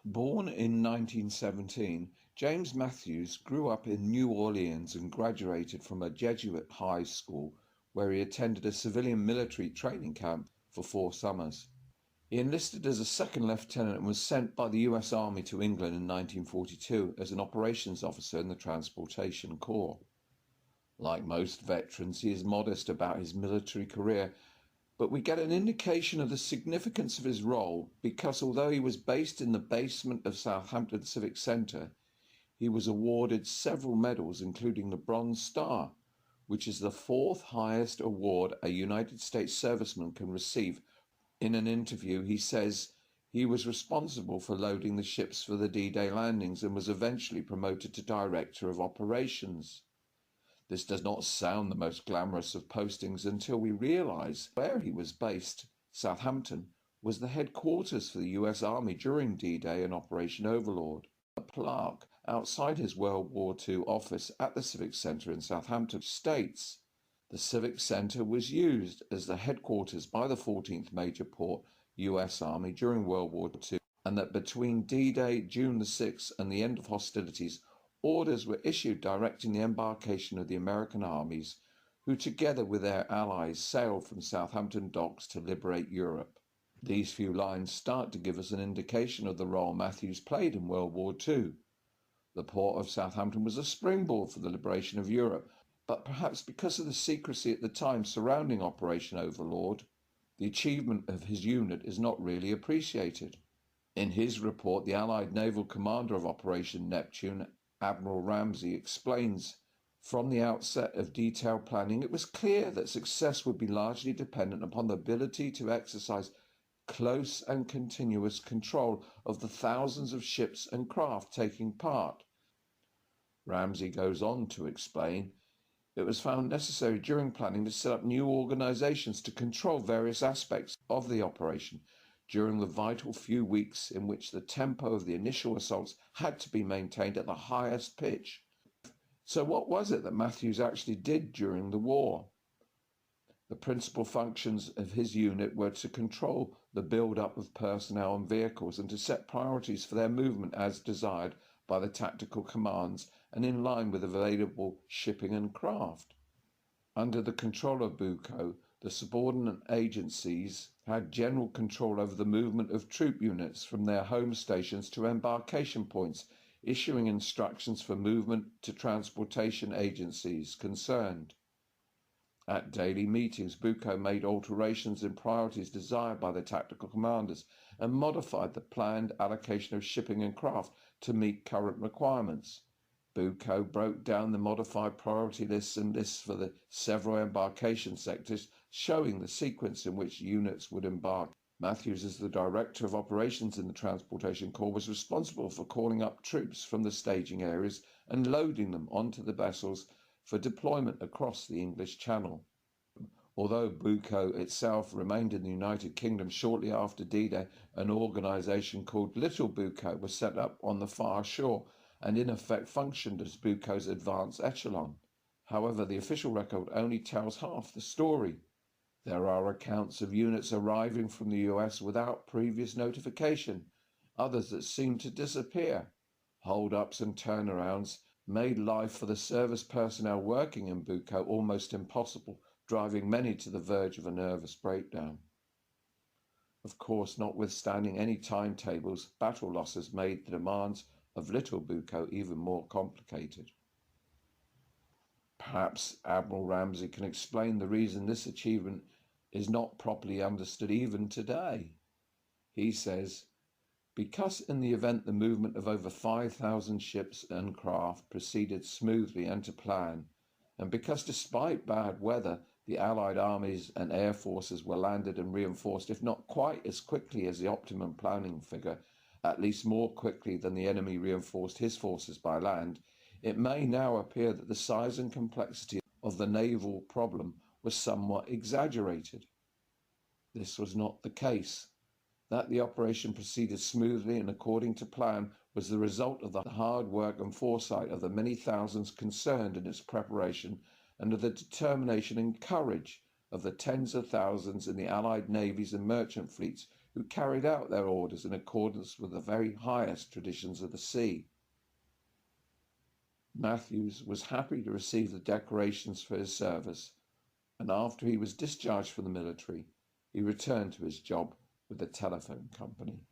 Born in 1917, James Matthews grew up in New Orleans and graduated from a Jesuit high school where he attended a civilian military training camp for 4 summers. He enlisted as a second lieutenant and was sent by the US Army to England in 1942 as an operations officer in the Transportation Corps. Like most veterans, he is modest about his military career, but we get an indication of the significance of his role because although he was based in the basement of Southampton Civic Centre, he was awarded several medals including the Bronze Star, which is the 4th highest award a United States serviceman can receive. In an interview, he says he was responsible for loading the ships for the D-Day landings and was eventually promoted to Director of Operations. This does not sound the most glamorous of postings until we realise where he was based. Southampton was the headquarters for the US Army during D-Day and Operation Overlord. A plaque outside his World War II office at the Civic Centre in Southampton states the Civic Centre was used as the headquarters by the 14th Major Corps US Army during World War II, and that between D-Day, June the 6th, and the end of hostilities, orders were issued directing the embarkation of the American armies, who together with their allies sailed from Southampton docks to liberate Europe. These few lines start to give us an indication of the role Matthews played in World War II. The port of Southampton was a springboard for the liberation of Europe, but perhaps because of the secrecy at the time surrounding Operation Overlord, the achievement of his unit is not really appreciated. In his report, the Allied Naval Commander of Operation Neptune, Admiral Ramsey, explains, from the outset of detailed planning, it was clear that success would be largely dependent upon the ability to exercise close and continuous control of the thousands of ships and craft taking part. Ramsey goes on to explain, it was found necessary during planning to set up new organisations to control various aspects of the operation during the vital few weeks in which the tempo of the initial assaults had to be maintained at the highest pitch. So what was it that Matthews actually did during the war? The principal functions of his unit were to control the build-up of personnel and vehicles and to set priorities for their movement as desired by the tactical commands and in line with available shipping and craft. Under the control of Buco, the subordinate agencies had general control over the movement of troop units from their home stations to embarkation points, issuing instructions for movement to transportation agencies concerned. At daily meetings, Buco made alterations in priorities desired by the tactical commanders and modified the planned allocation of shipping and craft to meet current requirements. Buco broke down the modified priority lists and lists for the several embarkation sectors, showing the sequence in which units would embark. Matthews, as the Director of Operations in the Transportation Corps, was responsible for calling up troops from the staging areas and loading them onto the vessels for deployment across the English Channel. Although Buco itself remained in the United Kingdom shortly after D-Day, an organisation called Little Buco was set up on the far shore and in effect functioned as Buco's advance echelon. However, the official record only tells half the story. There are accounts of units arriving from the US without previous notification, others that seem to disappear. Hold-ups and turnarounds made life for the service personnel working in Buco almost impossible, driving many to the verge of a nervous breakdown. Of course, notwithstanding any timetables, battle losses made the demands of Little Buco even more complicated. Perhaps Admiral Ramsey can explain the reason this achievement is not properly understood even today. He says, because in the event the movement of over 5,000 ships and craft proceeded smoothly and to plan, and because despite bad weather, the Allied armies and air forces were landed and reinforced, if not quite as quickly as the optimum planning figure, at least more quickly than the enemy reinforced his forces by land, it may now appear that the size and complexity of the naval problem was somewhat exaggerated. This was not the case. That the operation proceeded smoothly and according to plan was the result of the hard work and foresight of the many thousands concerned in its preparation and of the determination and courage of the tens of thousands in the Allied navies and merchant fleets who carried out their orders in accordance with the very highest traditions of the sea. Matthews was happy to receive the decorations for his service, and after he was discharged from the military, he returned to his job with the telephone company.